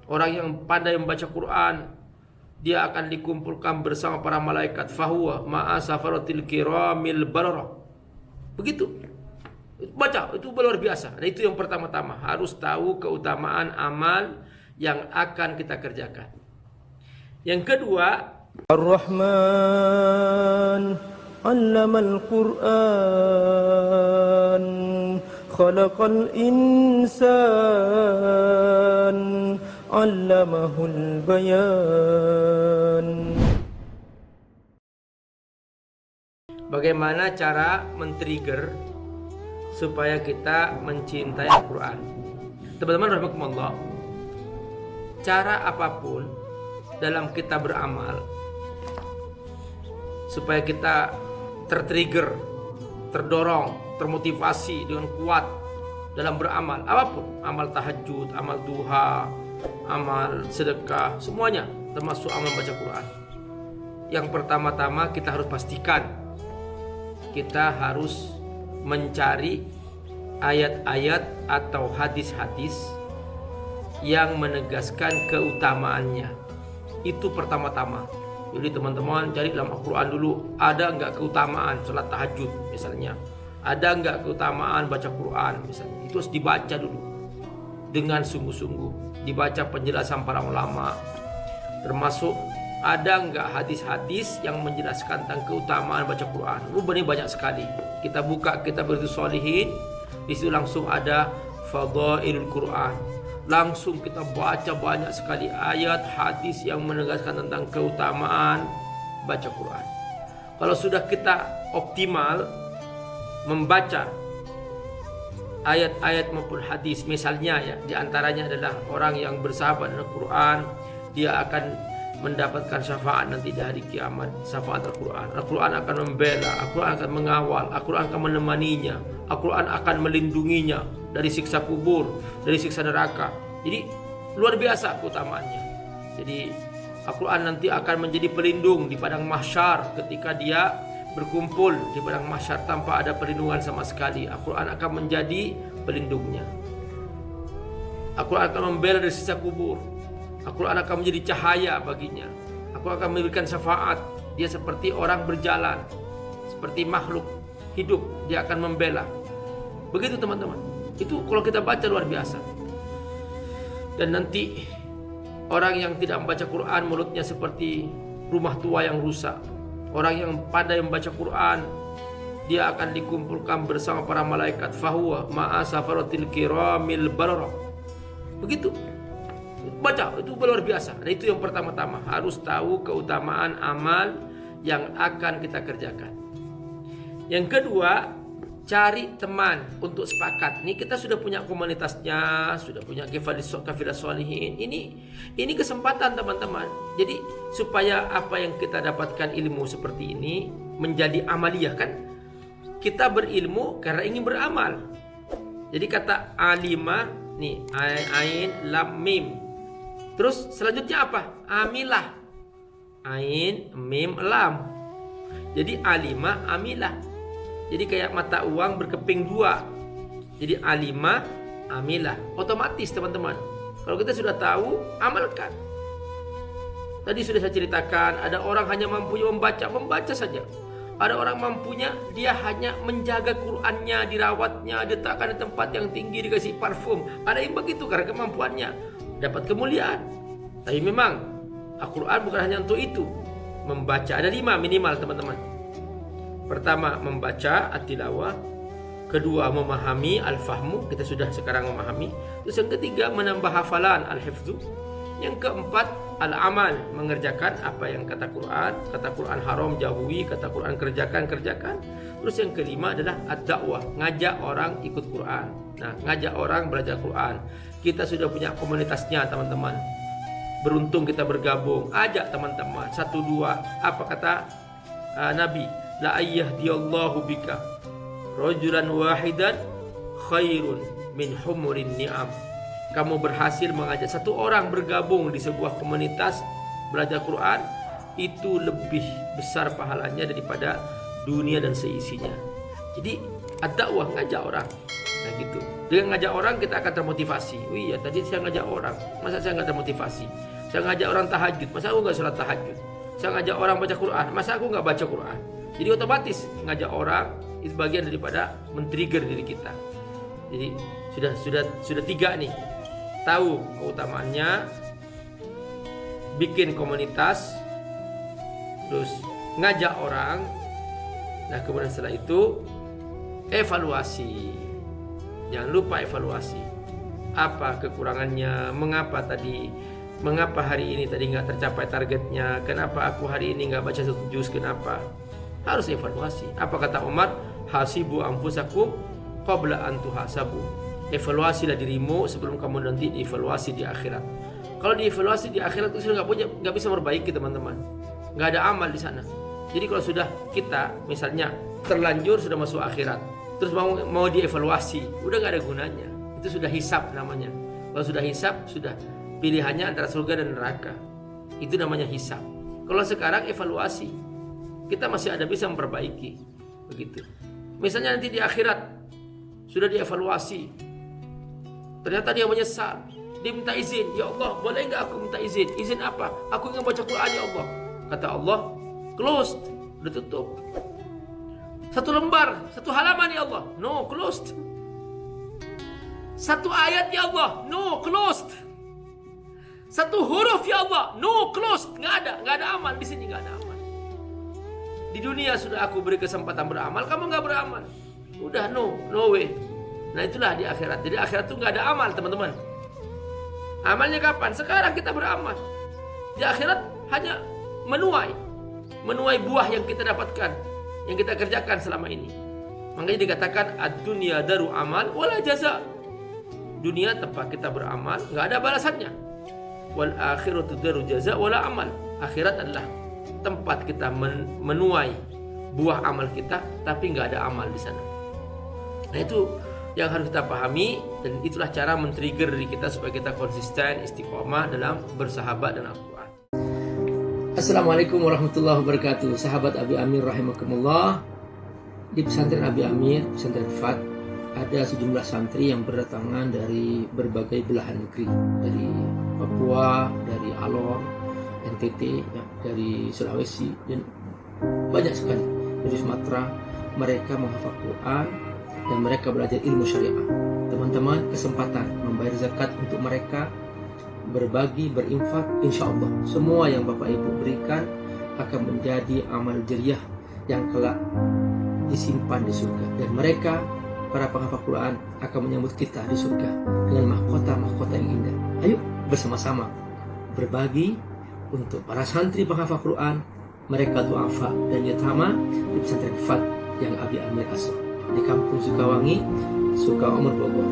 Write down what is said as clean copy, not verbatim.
Orang yang pandai membaca Quran, dia akan dikumpulkan bersama para malaikat. Fahuwa ma'a safaratil kiramil bararah. Begitu. Baca, itu luar biasa. Nah, itu yang pertama-tama, harus tahu keutamaan amal yang akan kita kerjakan. Yang kedua, Ar-Rahman 'allamal Qur'an khalaqal insan 'allamahul bayan. bagaimana cara men-trigger supaya kita mencintai Al-Quran. Teman-teman rahimakumullah, cara apapun dalam kita beramal supaya kita tertrigger, terdorong, termotivasi dengan kuat dalam beramal apapun, amal tahajud, amal duha, amal sedekah, semuanya termasuk amal baca Quran. Yang pertama-tama kita harus pastikan kita harus mencari ayat-ayat atau hadis-hadis yang menegaskan keutamaannya. Itu pertama-tama. Jadi teman-teman cari dalam Al-Quran dulu, ada enggak keutamaan salat tahajud misalnya, ada enggak keutamaan baca Quran misalnya. Itu harus dibaca dulu dengan sungguh-sungguh, dibaca penjelasan para ulama, termasuk ada enggak hadis-hadis yang menjelaskan tentang keutamaan baca Quran. Banyak sekali. Kita buka kitab Riyadhus Shalihin, di situ langsung ada Fadhailul Quran. Langsung kita baca banyak sekali ayat hadis yang menegaskan tentang keutamaan baca Quran. Kalau sudah kita optimal membaca ayat-ayat maupun hadis, misalnya ya, di antaranya adalah orang yang bersahabat dengan Quran, dia akan mendapatkan syafaat nanti di hari kiamat. Syafaat Al-Quran. Al-Quran akan membela, Al-Quran akan mengawal, Al-Quran akan menemaninya, Al-Quran akan melindunginya dari siksa kubur, dari siksa neraka. Jadi luar biasa keutamaannya. Jadi Al-Quran nanti akan menjadi pelindung di padang mahsyar. Ketika dia berkumpul di padang mahsyar tanpa ada perlindungan sama sekali, Al-Quran akan menjadi pelindungnya. Al-Quran akan membela dari siksa kubur. Al-Quran akan menjadi cahaya baginya. Al-Quran akan memberikan syafaat. Dia seperti orang berjalan, seperti makhluk hidup, dia akan membela. Begitu teman-teman. Itu kalau kita baca luar biasa. Dan nanti orang yang tidak membaca Quran, mulutnya seperti rumah tua yang rusak. Orang yang pandai membaca Quran, dia akan dikumpulkan bersama para malaikat. Fahuwa ma'a safaratil kiramil bararah. Begitu. Baca, itu luar biasa. Nah, itu yang pertama-tama, harus tahu keutamaan amal yang akan kita kerjakan. Yang kedua, cari teman untuk sepakat. Ini kita sudah punya komunitasnya, sudah punya kafilah sholihin. Ini kesempatan teman-teman. Jadi supaya apa yang kita dapatkan ilmu seperti ini menjadi amaliyah, kan? Kita berilmu karena ingin beramal. Jadi kata alimah nih, ain lam mim. Terus selanjutnya apa? Amilah. Ain, mim, lam. Jadi alimah, amilah. Jadi kayak mata uang berkeping dua. Jadi alimah, amilah. Otomatis teman-teman, kalau kita sudah tahu, amalkan. Tadi sudah saya ceritakan, ada orang hanya mampunya membaca saja. Ada orang mampunya, dia hanya menjaga Qur'annya, dirawatnya, diletakkan di tempat yang tinggi, dikasih parfum. Ada yang begitu karena kemampuannya, dapat kemuliaan. Tapi memang Al-Quran bukan hanya untuk itu. Membaca ada 5 minimal teman-teman. Pertama, membaca at-tilawah. Kedua, memahami al-fahmu. Kita sudah sekarang memahami. Terus yang ketiga, menambah hafalan al-hifzu. Yang keempat, al-amal, mengerjakan apa yang kata Quran haram jauhi, kata Quran kerjakan. Terus yang kelima adalah ad-dakwah, ngajak orang ikut Quran. Nah, ngajak orang belajar Quran. Kita sudah punya komunitasnya teman-teman. Beruntung kita bergabung. Ajak teman-teman, 1, 2. Apa kata Nabi? La ayyahdiyallahu bika rajulan wahidan khairun min humurin ni'am. Kamu berhasil mengajak satu orang bergabung di sebuah komunitas belajar Quran, itu lebih besar pahalanya daripada dunia dan seisinya. Jadi ad-dakwah, ngajak orang. Nah gitu. Dengan ngajak orang kita akan termotivasi. Oh iya, tadi saya ngajak orang, masa saya nggak termotivasi? Saya ngajak orang tahajud, masa aku nggak sholat tahajud? Saya ngajak orang baca Quran, masa aku nggak baca Quran? Jadi otomatis ngajak orang itu bagian daripada men-trigger diri kita. Jadi sudah 3 nih. Tahu keutamaannya, bikin komunitas, terus ngajak orang. Nah, kemudian setelah itu evaluasi. Jangan lupa evaluasi. Apa kekurangannya? Mengapa hari ini tadi nggak tercapai targetnya? Kenapa aku hari ini nggak baca 1 juz? Kenapa? Harus evaluasi. Apa kata Umar? Hasibu anfusakum qabla an tuhasabu. Evaluasilah dirimu sebelum kamu nanti dievaluasi di akhirat. Kalau dievaluasi di akhirat itu sudah nggak bisa memperbaiki, teman-teman. Nggak ada amal di sana. Jadi kalau sudah kita misalnya terlanjur sudah masuk akhirat, terus mau dievaluasi, udah nggak ada gunanya. Itu sudah hisab namanya. Kalau sudah hisab, sudah pilihannya antara surga dan neraka. Itu namanya hisab. Kalau sekarang evaluasi, kita masih ada bisa memperbaiki. Begitu. Misalnya nanti di akhirat sudah dievaluasi, ternyata dia menyesal, dia minta izin, ya Allah boleh nggak aku minta izin? Izin apa? Aku ingin baca Quran ya Allah. Kata Allah, closed, udah tutup. 1 lembar, 1 halaman ya Allah, no, closed. 1 ayat ya Allah, no, closed. 1 huruf ya Allah, no, closed. Nggak ada amal di sini, nggak ada amal. Di dunia sudah aku beri kesempatan beramal, kamu nggak beramal, udah no way. Nah itulah di akhirat. Jadi akhirat itu nggak ada amal, teman-teman. Amalnya kapan? Sekarang kita beramal. Di akhirat hanya menuai buah yang kita dapatkan, yang kita kerjakan selama ini. Makanya dikatakan ad-dunya daru amal wala jaza. Dunia tempat kita beramal, nggak ada balasannya. Wal akhiratu daru jaza wala amal. Akhirat adalah tempat kita menuai buah amal kita, tapi nggak ada amal di sana. Nah itu yang harus kita pahami, dan itulah cara men-trigger diri kita supaya kita konsisten, istiqomah dalam bersahabat dengan Al-Quran. Assalamualaikum warahmatullahi wabarakatuh. Sahabat Abi Amir rahimakumullah. Di pesantren Abi Amir, pesantren Fat, ada sejumlah santri yang berdatangan dari berbagai belahan negeri, dari Papua, dari Alor, NTT, ya, dari Sulawesi, dan banyak sekali dari Sumatera. Mereka menghafal Quran dan mereka belajar ilmu syariah. Teman-teman, kesempatan membayar zakat untuk mereka, berbagi, berinfak, insya Allah semua yang Bapak Ibu berikan akan menjadi amal jariah yang kelak disimpan di surga. Dan mereka, para penghafal Quran, akan menyambut kita di surga dengan mahkota-mahkota yang indah. Ayo bersama-sama berbagi untuk para santri penghafal Quran, mereka duafa dan yatama di pesantren Fat yang Abi Amir asal di Kampung Sukawangi, Sukaumur, Bogor.